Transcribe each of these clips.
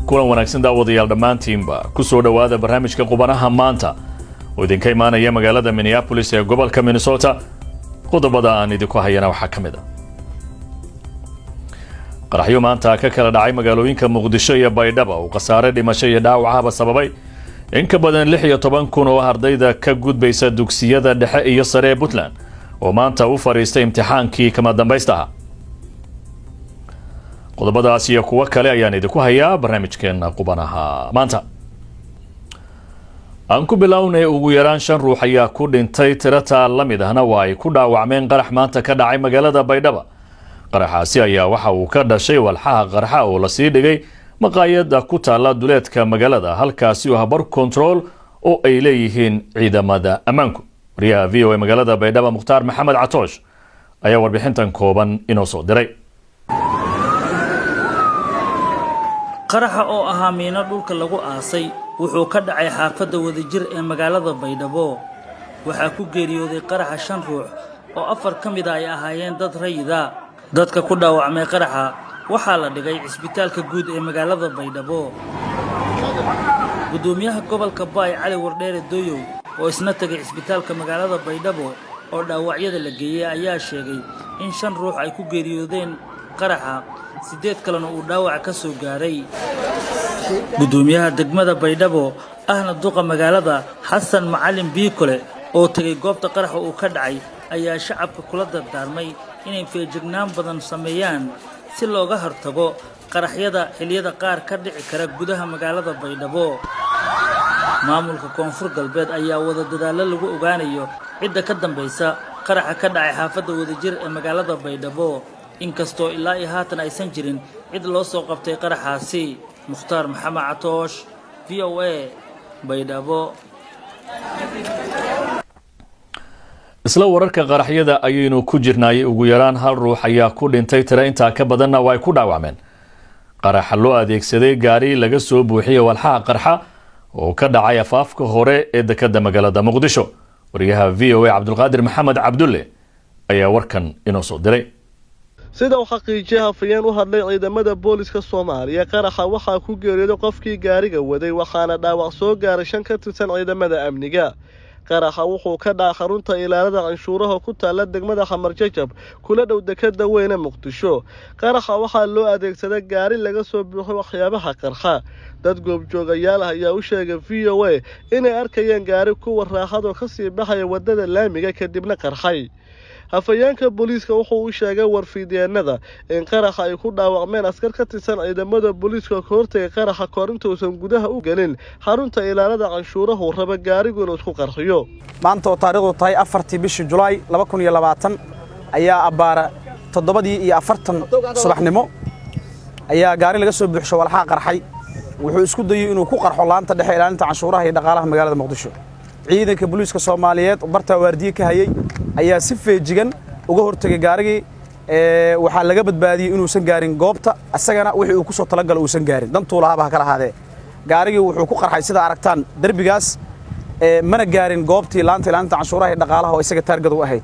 kulan wanaagsan daawadayaal dhammaantiinba ku soo dhawaada barnaamijka qubanaha maanta oo idinka imaanaya magaalada Minneapolis ee gobolka Minnesota. qodobada aan idinku hayana waxaa ka mid ah qaraxyo maanta ka kala dhacay magaalooyinka Muqdisho iyo Baydhabo oo khasaare dhimasho iyo dhaawacaba sababay in ka badan 16,000 oo ardayda ka gudbaysa dugsiyada dhexe iyo sare ee Puntland oo maanta u fariistay imtixaankii kama dambaysta ah. qodobadaas iyo kuwa kale ayaan idinku hayaa barnaamijkeena qubanaha maanta. aan ku bilownay ugu yaraan 5 ruux ayaa ku dhintay tirada la mid ahna waa ay ku dhaawacmeen qarax maanta ka dhacay magaalada Baydhabo. qaraxaasi ayaa waxa uu ka dhashay walxaha qarxa oo la sii dhigay maqaayada ku taala duleedka magaalada halkaasi oo habar control oo ay leeyihiin ciidamada ammaanku. wariyaha VOA magaalada Baydhabo Mukhtaar Maxamed Catoosh ayaa warbixintan kooban inoo soo diray. qaraxa oo ahaa miino dhulka lagu aasay wuxuu ka dhacay xaafadda wadajir ee magaalada Baydhabo. waxaa ku geeriyooday qaraxa 5 ruux oo 4 ka mid ah ay ahaayeen dad rayida. dadka ku dhaawacmay qaraxa waxaa la dhigay cisbitaalka guud ee magaalada Baydhabo. gudoomiyaha gobolka Baay Cali Wardheere Doyow oo isna tagay cisbitaalka magaalada Baydhabo oo dhaawacyada la geeyay ayaa sheegay in 5 ruux ay ku geeriyoodeen qaraxa 8 kalena uu dhaawac ka soo gaaray. gudoomiyaha degmada Baydhabo ahna duqa magaalada Xasan Macalin Biikole oo tagay goobta qaraxa uu ka dhacay ayaa shacabka kula dardaarmay inay feejignaan badan sameeyaan si looga hortago qaraxyada xilliyada qaar ka dhici kara gudaha magaalada Baydhabo. maamulka koonfur galbeed ayaa wada dadaalo lagu ogaanayo cidda ka dambaysa qaraxa ka dhacay xaafadda wadajir ee magaalada Baydhabo inkastoo ilaa iyo haatan aysan jirin cid loo soo qabtay qaraxaasi. Mukhtaar Maxamed Catoosh VOA Baydhabo. isla wararka qaraxyada ayaynu ku jirnay ugu yaraan 1 ruux ayaa ku dhintay tira inta ka badanna way ku dhaawacmeen qarax loo adeegsaday gaari laga soo buuxiyay walxaha qarxa oo ka dhacay afaafka hore ee dekedda magaalada Muqdisho. wariyaha VOA Cabdulqaadir Maxamed Cabdulle ayaa warkan inoo soo diray. sida uu xaqiijiyay hafayeen u hadlay ciidamada booliska Soomaaliya qaraxa waxaa ku geeriyooday qofkii gaariga waday waxaana dhaawac soo gaaray 5 ka tirsan ciidamada amniga. qaraxa wuxuu ka dhacay xarunta ilaalada canshuuraha ku taala degmada Xamar Jajab kula dhow dekedda weyn ee Muqdisho. qaraxa waxaa loo adeegsaday gaari laga soo buuxiyay waxyaabaha qarxa. dad goobjoogayaal ah ayaa u sheegay VOA inay arkayeen gaari kuwa raaxado ka sii baxaya wadada laamiga kadibna qarxay. hafayeenka booliska wuxuu u sheegay warfidyeenada in qaraxa ay ku dhaawacmeen askar ka tirsan ciidamada booliska ka hortagay qaraxa korintuusan gudaha u gelin xarunta ilaalada canshuuraha raba gaarigu inuu isku qarxiyo. maanta oo taariikhdu tahay 4 bishii Julaay 2020 ayaa abaara 7:40 subaxnimo ayaa gaari laga soo buuxsho walxaha qarxay wuxuu isku dayay inuu ku qarxo laanta dhexe ilaalinta canshuuraha iyo dhaqaalaha magaalada Muqdisho. ciidanka booliska Soomaaliyeed oo barta waardiye ka hayay ayaa si feejigan uga hortagay gaarigii waxa laga badbaadiyay inuusan gaarin goobta asagana wixii uu ku soo talagalay uusan gaarin dantuu lahaaba kala haadee. gaarigii wuxuu ku qarxay sida aragtaan darbigaas mana gaarin goobtii laanta ilaalinta canshuuraha iyo dhaqaalaha oo isaga taargad u ahayd.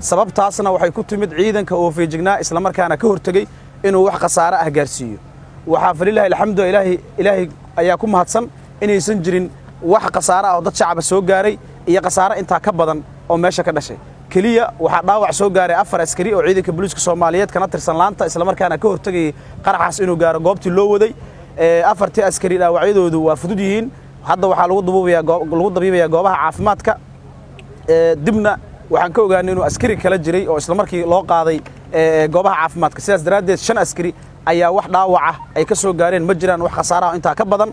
sababtaasna waxay ku timid ciidanka oo feejignaa isla markaana ka hortagay inuu wax khasaare ah gaarsiiyo. waxaa falilahay alxamdulillah ilaahay ayaa ku mahadsan inaysan jirin wax khasaare ah oo dad shacab soo gaaray iyo khasaare inta ka badan oo meesha ka dhashay. kaliya waxa dhaawac soo gaaray 4 askari oo ciidanka booliska Soomaaliyeed kana tirsan laanta isla markaana ka hortagay qaraxaas inuu gaaro goobtii loo waday. 4 askari dhaawacyadoodu waa fudud yihiin. hadda waxa lagu dabiibayaa goobaha caafimaadka. dibna waxaan ka ogaanay inuu askari kala jiray oo isla markii loo qaaday goobaha caafimaadka. sidaas daraadeed 5 askari ayaa wax dhaawac ah ay ka soo gaareen ma jiraan wax khasaare ah inta ka badan.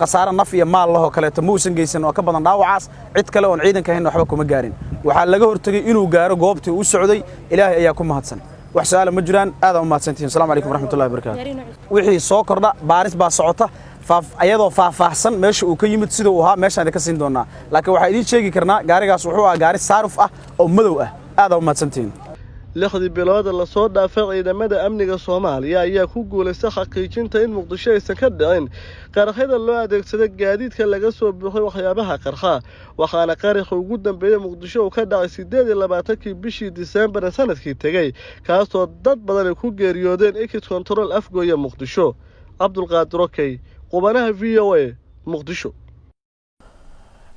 khasaare naf iyo maal laho kale ta muusan geysan oo ka badan dhaawacaas cid kale oo ciidanka ahayn waxba kuma gaarin. waxa laga hortagay inuu gaaro goobtii uu socday. ilaahay ayaa ku mahadsan. wax su'aalo ma jiraan. aad u mahadsantiin. assalaamu alaykum waraxmatullaahi wabarakaatuh. wixii soo kordha baaris baa socota ayadoo faahfaahsan meesha uu ka yimid sida uu ahaa meeshaan ka siin doonaa. laakiin waxa idin sheegi karnaa gaarigaas wuxuu ahaa gaari saaruf ah oo madow ah. aad u mahadsantiin. 6 bilood la soo dhaafay ciidamada amniga Soomaaliya ayaa ku guuleystay xaqiijinta in Muqdisho aysan ka dhicin qaraxyada loo adeegsaday gaadiidka laga soo buuxiyay waxyaabaha qarxa. waxaana qaraxa ugu dambeeyay Muqdisho uu ka dhacay 28 bishii December sanadkii tagay kaasoo dad badan ku geeriyoodeen Exit Control afgooya Muqdisho. cabdulqaadir okey qubanaha v o a muqdisho.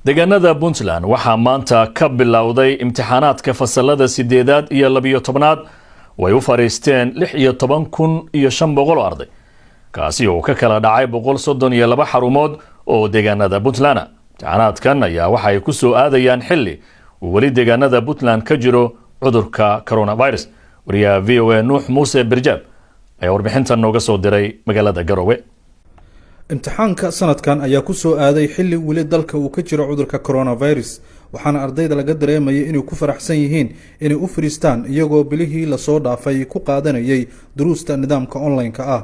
deegaanada puntland waxaa maanta ka bilowday imtixaanaadka fasalada 8aad iyo 12aad way u fariisteen 16,500 arday kaasi oo ka kala dhacay 132 xarumood oo deegaanada puntland imtixaanaadkan ayaa waxa ay ku soo aadayaan xilli uu weli deegaanada puntland ka jiro cudurka coronavirus. wariyaha v o a nuux muuse birjaab ayaa warbixintan nooga soo diray magaalada garowe. imtixaanka sanadkan ayaa ku soo aaday xilli weli dalka uu ka jiro cudurka coronavirus waxaana ardayda laga dareemayay inay ku faraxsan yihiin inay u fariistaan iyagoo bilihii lasoo dhaafay ku qaadanayay duruusta nidaamka online-ka ah.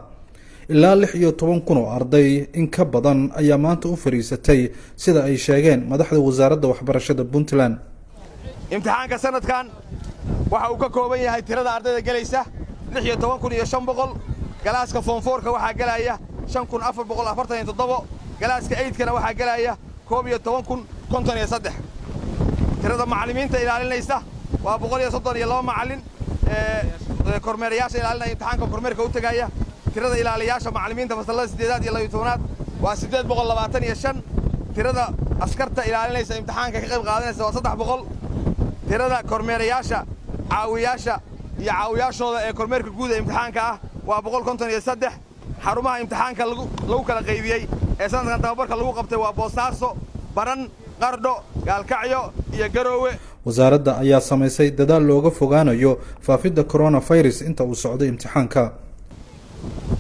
ilaa 16,000 oo arday in ka badan ayaa maanta u fariisatay sida ay sheegeen madaxda wasaaradda waxbarashada puntland. imtixaanka sanadkan waxa uu ka kooban yahay tirada ardayda galaysa 16,500 galaaska form 4ka waxaa galaya 5,447 galaaska 8kana waxaa galaya 11,053 tirada macallimiinta ilaalinaysa waa 132 macallin kormeerayaasha ilaalinaya imtixaanka kormeerka u tagaya tirada ilaaliyaasha macallimiinta fasalada 8aad iyo 12aad waa 825 tirada askarta ilaalinaysa imtixaanka ka qayb qaadanaysa waa 300 tirada kormeerayaasha caawiyaasha iyo caawiyaashooda ee kormeerka guud ee imtixaanka ah waa 153 xarumaha imtixaanka lagu kala qaybiyay ee sanadkan tababarka lagu qabtay waa Boosaaso, Baran, Qardho, Gaalkacyo iyo Garoowe. wasaaradda ayaa samaysay dadaal looga fogaanayo faafidda coronavirus inta uu socdo imtixaanka.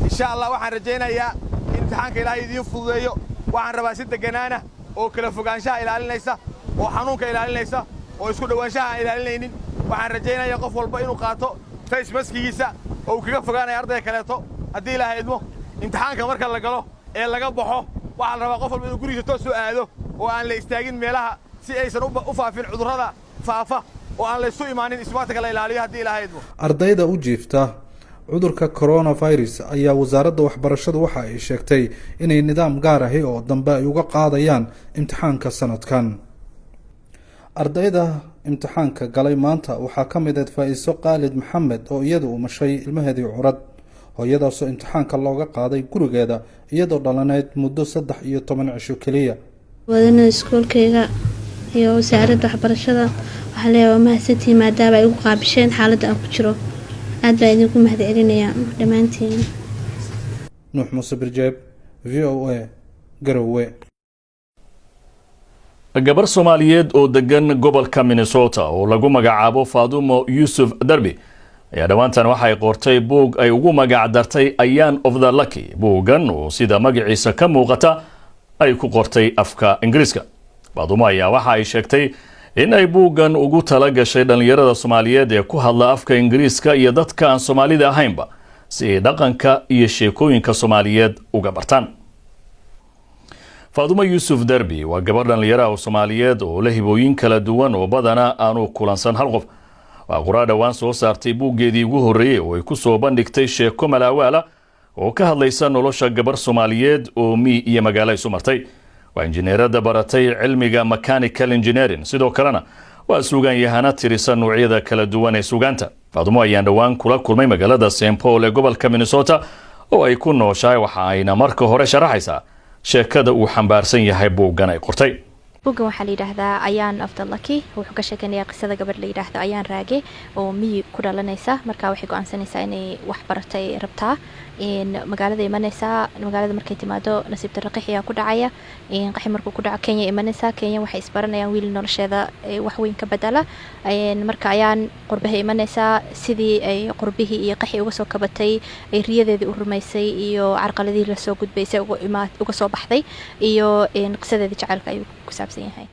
insha Allah waxaan rajaynayaa in imtixaanka Ilaahay idin fududeeyo. waxaan rabaa si deganaana oo kala fogaanshaha ilaalinaysa oo xanuunka ilaalinaysa oo isku dhawaanshaha ilaalinaynin. waxaan rajaynayaa qof walba inuu qaato face maskigiisa oo uu kaga fogaanayo ardayda kaleeto haddii Ilaahay idmo. imtixaanka marka la galo ee laga baxo waxaa la rabaa qof walba inuu gurigiisa toos soo aado oo aan la istaagin meelaha si aysan u faafin cudurrada faafa oo aan la isu imaanin isbaarka la ilaaliyo haddii Ilaahay idmo. ardayda u jiifta cudurka coronavirus ayaa wasaaradda waxbarashadu waxa ay sheegtay inay nidaam gaar ah oo dambe ay uga qaadayaan imtixaanka sanadkan. ardayda imtixaanka galay maanta waxaa ka mid ah Faa'iiso Qaalid Maxamed oo iyadu u mashay ilmaheedii curad hooyadaasoo imtixaanka looga qaaday gurigeeda iyadoo dhalaneed muddo 13 cisho kaliya. wadana iskuulkayga iyo wasaaradda waxbarashada waxaa leeyahay mahadsantiin maadaama ay ugu qaabisheen xaaladda aan ku jiro aad baan idinku mahadcelinayaa dhammaantiin. nuux muuse birjaab v o a garowe. gabar Soomaaliyeed oo degan gobolka Minnesota oo lagu magacaabo Faadumo Yusuf Darbi ayaa dhawaantan waxay qortay buug ay ugu magac dartay Ayaan of the Lucky. buugan oo sida magaciisa ka muuqata ay ku qortay afka Ingiriiska. Faadumo ayaa waxa ay sheegtay in ay buugan ugu tala gashay dhalinyarada Soomaaliyeed ee ku hadla afka Ingiriiska iyo dadka aan Soomaalida ahaynba si ay dhaqanka iyo sheekooyinka Soomaaliyeed uga bartaan. Faadumo Yusuf Darbi waa gabar dhalinyaro Soomaaliyeed oo leh hibooyin kala duwan oo badana aanu kulansan hal qof. waa qoraa dhawaan soo saartay buuggeedii ugu horreeyay oo ay ku soo bandhigtay sheeko malaawaala oo ka hadlaysa nolosha gabar Soomaaliyeed oo iyo magaalo isu martay. waa injineerada baratay cilmiga mechanical engineering sidoo kalena waa suugaanyahana tirsan noocyada kala duwan ee suugaanta. Faadumo ayaan dhawaan kula kulmay magaalada St. Paul ee gobolka Minnesota oo ay ku nooshahay waxa ayna marka hore sharaxaysaa sheekada uu xambaarsan yahay buuggan ay qortay. buuggan waxaa la yidhaahdaa Ayaan of the Lucky wuxuu ka sheekaynayaa qisada gabadh la yidhaahdo Ayaan Raage oo miyi ku dhalanaysa markaa waxay go'aansanaysaa inay wax baratay rabtaa magaalada imanaysaa magaalada markay timaado nasiib darro qixi ayaa ku dhacaya qixi markuu ku dhaco Kenya imanaysaa Kenya waxay isbaranayaan wiil nolosheeda wax weyn ka bedela marka Ayaan qurbaha imanaysaa sidii ay qurbihii iyo qixi uga soo kabatay ay riyadeedii u rumaysay iyo carqaladihii la soo gudbaysay uga soo baxday iyo qisadeedii jacaylka ay ku saabsan yahay.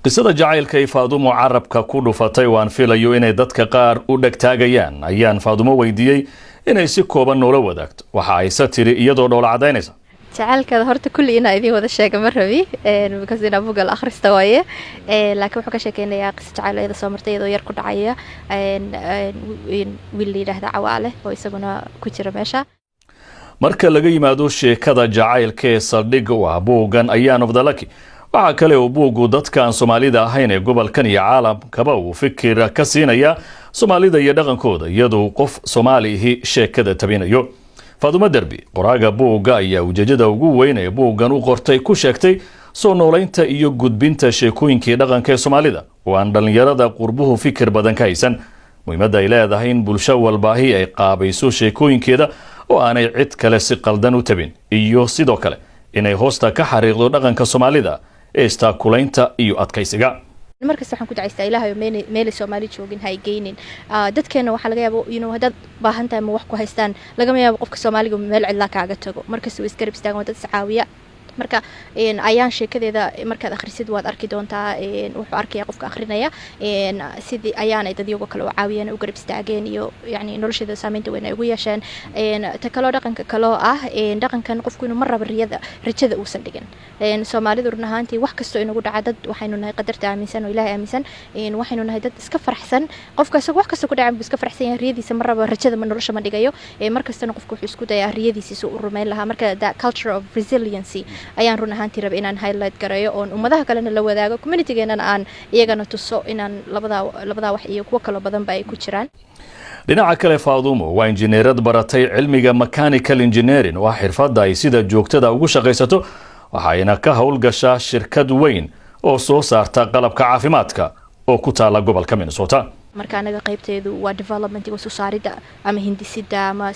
qisada jacaylka ay Faadumo carabka ku dhufatay waan filayo inay dadka qaar u dhagtaagayaan. Ayaan Faadumo weydiiyey inay si kooban noola wadaagto waxa ay satiri iyadoo dhoola cadaynaysa. jacaylka horta kulli inaa idin wada sheega ma rabi because ina bugal akhrista waaye laakiin wuxuu ka sheekaynayaa qisa jacayl ayada soo martay iyadoo yar ku dhacaya wiil yiraahdo Cawaale oo isaguna ku jira meesha. marka laga yimaado sheekada jacaylka ee saldhigga u ah buuggan Ayaan of the Lucky waxa kale oo buuggu dadka aan Soomaalida ahayn ee gobolkan iyo caalamkaba uu fikir ka siinaya Soomaalida iyo dhaqankooda iyadoo qof Soomaalihi sheekada tabinayo. faadumo derbi qoraaga buugga ayaa ujeedada ugu weyn ee buuggan u qortay ku sheegtay soo noolaynta iyo gudbinta sheekooyinkii dhaqanka ee soomaalida oo aan dhallinyarada qurbuhu fikir badan ka haysan muhiimadda ay leedahay in bulsho walbaahi ay qaabayso sheekooyinkeeda oo aanay cid kale si qaldan u tabin iyo sidoo kale inay hoosta ka xariiqdo dhaqanka soomaalida ee istaakulaynta iyo adkaysiga markasta waxaan ku ducaystaa ilaahay meel Soomaali joogin hay geynin dadkeena waxa laga yaabo hadad baahan tahay ma wax ku haystaan laga yaabo qofka Soomaaliga meel cid la kaaga tago markasta way iskarib istaagan dad sacaawiya marka ayaan sheekadeeda markaad akhrisid waad arki doontaa wuxuu arkaya qofka akhrinaya sidii ayaan ay dadyoga kale u caawiyeen u garab istaageen iyo yani noloshada saameynta weyn ay ugu yeesheen ta kale dhaqanka kale ah dhaqankan qofku inuu mar raba rajada uusan dhigin Soomaalidu run ahaantii wax kasto inagu dhaca dad waxaynu nahay qadarta aaminsan oo Ilaahay aaminsan waxaynu nahay dad iska farxsan qofka wax kasto ku dhaca iska farxsan yahay riyadiisa mar raba rajada ma nolosha ma dhigayo markastana qofku wuxuu isku dayaa riyadiisa uu rumeyn lahaa marka that culture of resiliency ayaan run ahaantii raba inaan highlight gareeyo oo ummadaha kalena la wadaago community-geena aan iyagana tuso inaan labada wax iyo kuwa kale badan ba ay ku jiraan dhinaca kale Faadumo waa injineerad baratay cilmiga mechanical engineering waa xirfadda ay sida joogtada ugu shaqaysato waxayna ka howlgashaa shirkad weyn oo soo saarta qalabka caafimaadka oo ku taala gobolka Minnesota marka anaga qaybteedu waa development iyo soo saarida ama hindisida ama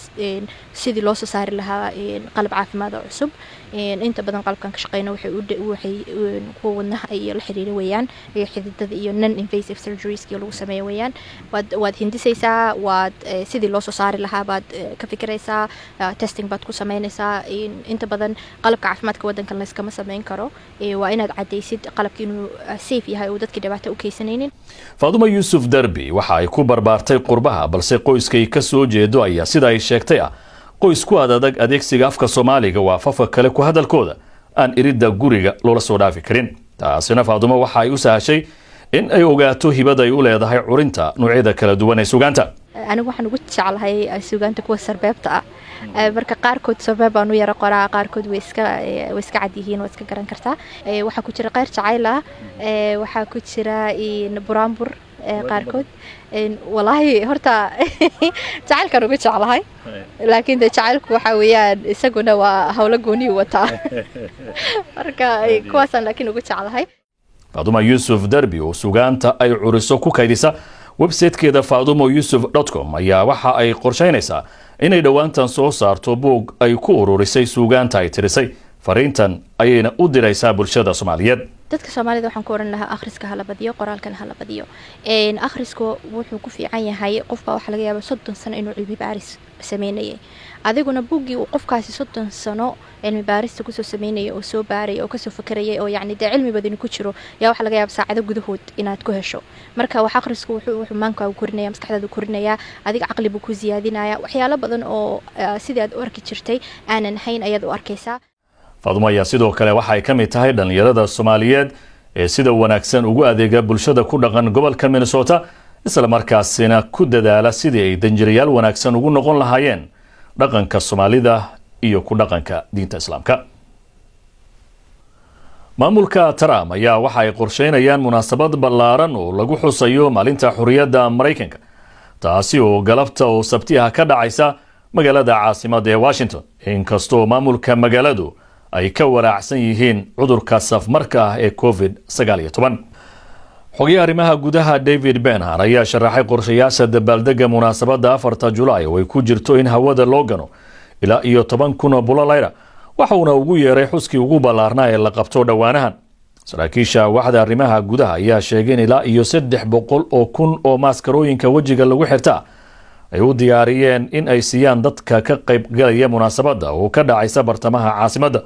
sidii loo soo saari lahaa qalab caafimaad oo cusub inta badan qalabkan ka shaqeeyna waxay kuwa wadnaha ay la xiriir weeyaan xididada iyo non invasive surgeries oo lagu sameeyo weeyaan waad hindisaysaa waad sidii loo soo saari lahaa baad ka fikiraysaa testing baad ku sameynaysaa inta badan qalabka caafimaadka wadankan la iskama sameyn karo waa inaad cadaysid qalabka inuu safe yahay oo dadka dhibaato u keysanaynin Faadumo Yusuf Darbi waxa ay ku barbaartay qurbaha balse qoyskay ka soo jeedo ayaa sida ay sheegtay qoysku adag adeegsiga afka Soomaaliga waa afafka kale ku hadalkooda aan iridda guriga loola soo dhaafi karin taasina Faadumo waxa ay u sahashay in ay ogaato hibada ay u leedahay curinta noocyada kala duwan ee suugaanta anigu waxaan ugu jeclahay suugaanta kuwa sarbeebta marka qaarkood sabab aan u yara qoraa qaarkood way iska cad yihiin oo iska garan kartaa waxa ku jira qeyr jacayl waxa ku jira buraanbur qaarkood wallahi horta jacaylkan ugu jeclahay laakiin jacaylku waxa weeyaan isaguna waa hawlo gooni wataa marka kuwaasan laakiin ugu jeclahay Faadumo Yusuf Darbi oo suugaanta ay curiso ku kaydisa website-keeda faadumoyusuf.com ayaa waxa ay qorsheynaysaa inay dhawaantan soo saarto buug ay ku ururisay suugaanta ay tirisay fariintan ayayna u diraysaa bulshada Soomaaliyeed dadka Soomaalida waxaan ku oran lahaa akhriska hala badiyo qoraalkan hala badiyo akhrisku wuxuu ku fiican yahay qofka waxa laga yaabaa 30 sano inuu cilmi baaris sameeyay adiguna buuggii uu qofkaasi 30 sano cilmi baarista ku soo sameeyay oo soo baaray oo ka soo fakarayay oo yacni cilmi badan ku jiro yaa waxa laga yaabaa saacado gudahood inaad ku hesho marka wax akhrisku wuxuu maanka ku korinaya maskaxdaada ku korinaya adiga aqli buu ku ziyaadinaya waxyaalo badan oo sidii aad u arki jirtay aanan hayn ayaad u arkaysaa Faadumo ayaa sidoo kale waxa ay kamid tahay dhalinyarada Soomaaliyeed ee sida wanaagsan ugu adeega bulshada ku dhaqan gobolka Minnesota isla markaasina ku dadaala sidii ay danjirayaal wanaagsan ugu noqon lahaayeen dhaqanka Soomaalida iyo ku dhaqanka diinta Islaamka maamulka Trump ayaa waxa ay qorsheynayaan munaasabad ballaaran oo lagu xusayo maalinta xurriyadda Mareykanka taasi oo galabta oo Sabtiha ka dhacaysa magaalada caasimadda ee Washington inkastoo maamulka magaaladu ay ka waraacsan yihiin cudurka safmarka ah ee COVID-19 xogayaha arrimaha gudaha David Benhar ayaa sharaxay qorshayaasha dabaaldega munaasabadda 4 Julaay oo ay ku jirto in hawada loo gano ilaa iyo 10,000 bulaleyra waxa uuna ugu yeeray xuskii ugu ballaarnaa ee la qabto dhawaanahan saraakiisha waaxda arrimaha gudaha ayaa sheegay in ilaa iyo 300,000 oo maskarooyinka wajiga lagu xirta ay u diyaariyeen in ay siiyaan dadka ka qayb galaya munaasabadda oo ka dhacaysa bartamaha caasimadda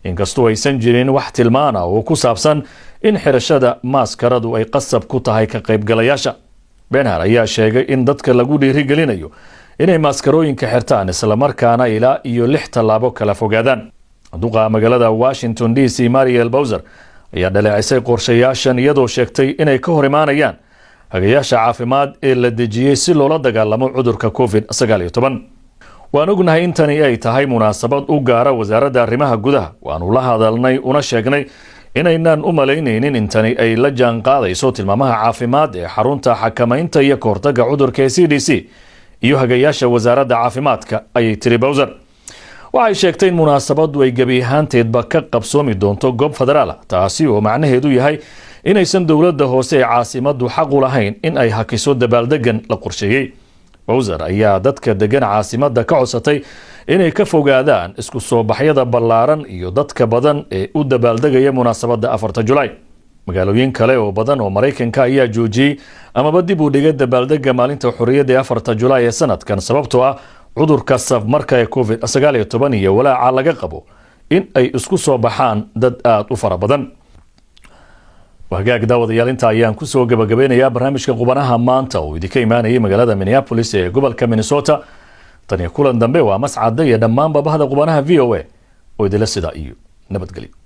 inkastoo aysan jirin wax tilmaan ah oo ku saabsan in xirashada maskaradu ay qasab ku tahay ka qaybgalayaasha Benhar ayaa sheegay in dadka lagu dhiirigelinayo inay maskarooyinka xirtaan isla markaana ilaa iyo 6 tallaabo kala fogaadaan duqa magaalada Washington DC Mariel Bowser ayaa dhaleecisay qorshayaashan iyadoo sheegtay inay ka hor imaanayaan hagayaasha caafimaad ee la dejiyay si loola dagaalamo cudurka COVID-19 waan ognahay in tani ay tahay munaasabad u gaara wasaaradda arrimaha gudaha waanu la hadalnay una sheegnay inaynan u malaynaynin in tani ay la jaan qaadayso tilmaamaha caafimaad ee xarunta xakamaynta iyo kahortagga cudurka CDC iyo hagayaasha wasaaradda caafimaadka ayay tiri Bowser waxay sheegtay in munaasabadu ay gebi ahaanteedba ka qabsoomi doonto goob federaal taasi oo macnaheedu yahay inaysan dowladda hoose ee caasimadu xaq u lahayn in ay hakiso dabaaldegan la qorsheeyey. Bowser ayaa dadka degan caasimada ka codsatay inay ka fogaadaan isku soo baxyada ballaaran iyo dadka badan ee u dabaaldegaya munaasabada 4 Julaay. magaalooyin kale oo badan oo Mareykanka ayaa joojiyay amaba dib u dhigay dabaaldega maalinta xorriyadda 4 Julaay ee sanadkan sababtoo ah cudurka safmarka ee COVID-19 iyo walaaca laga qabo in ay isku soo baxaan dad aad u fara badan. wagaag daawadayaal inta ayaan ku soo gabagabeynayaa barnaamijka qubanaha maanta oo idinka imaanayay magaalada Minneapolis ee gobolka Minnesota. tan iyo kulan dambe waa mascad iyo dhammaan babahada qubanaha VOA oo idila sida iyo nabadgelyo.